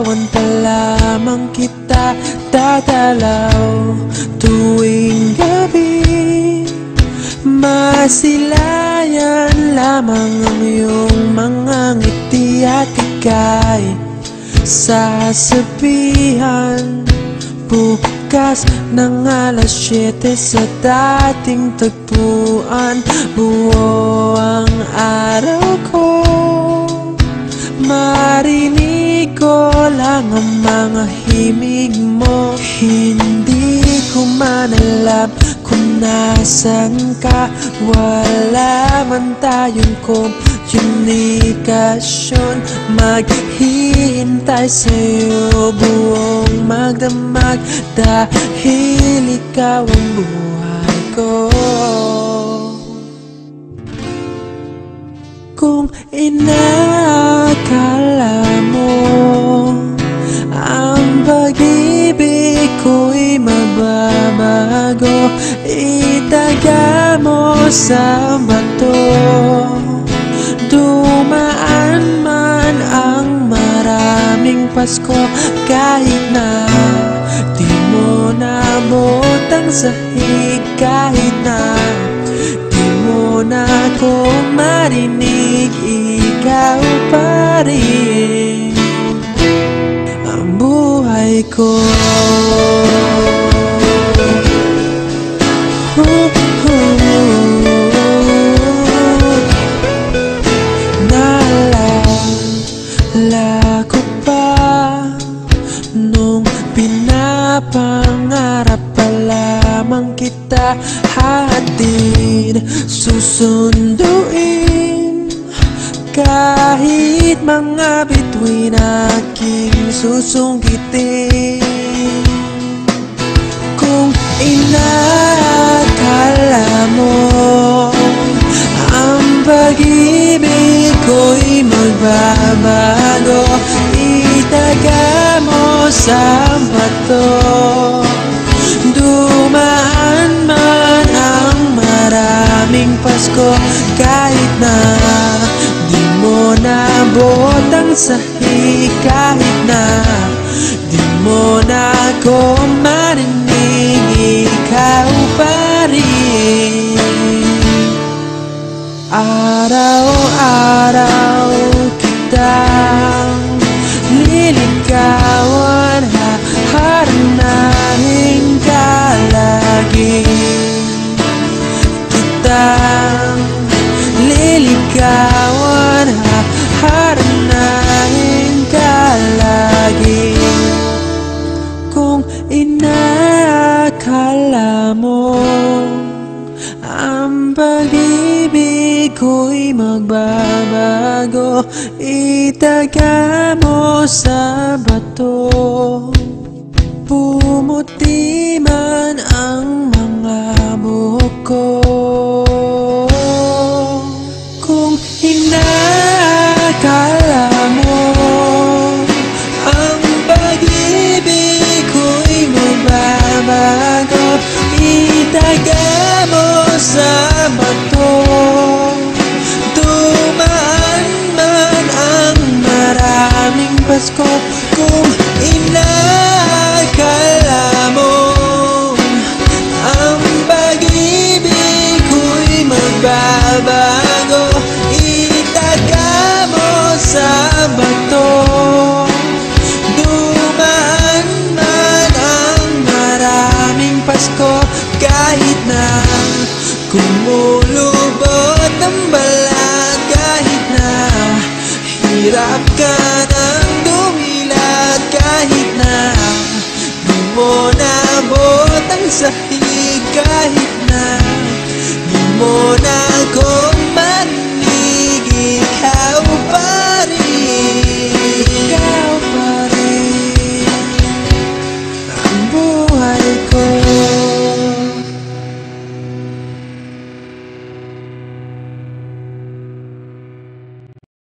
Liligawan pa lamang kita, dadalaw tuwing gabi. Masilayan lamang ang iyong mga ngiti at ika'y sasabihan bukas ng alas 7 sa dating tagpuan. Buo ang araw ko, marinig ko lang ang mga himig mo. Hindi ko man alam kung nasan ka, wala man tayong komunikasyon. Maghihintay sa'yo buong magdamag, dahil ikaw ang buhay ko. Kung inakala mo ang pag-ibig ko'y mababago, itaga mo sa bato. Dumaan man ang maraming Pasko, kahit na di mo nabot ang sahig, kahit na di mo na ako marinig, ikaw pa rin ang buhay ko. Naalala ko pa nung pinapangarap pa lamang kita, hatid susunduin kahit mga bituin aking susungkitin. Kung inakala mo ang pag-ibig ko'y magbabago, itaga mo sa bato. Dumaan man ang maraming Pasko, kahit na di mo nabot ang sahig, kahit na di mo na ako marinig, ikaw pa rin. Araw-araw kitang liligawan, haharanahin ka lagi. Kitang liligawan, haharanahin ka lagi. Kung inakala mo ang pag-ibig ko'y magbabago, itaga mo sa bato. Pumuti man ang mga buhok ko. Kung inakala mo ang pag-ibig ko'y magbabago, itaga mo sa bato. Dumaan man ang maraming Pasko, kung inakala mo ang pag-ibig ko'y magbabago, itaga mo sa bato. Dumaan man ang maraming Pasko, kahit na kumulubot ang balat, kahit na hirap ka ng dumilat, kahit na di mo nabot ang sahig, kahit na di mo na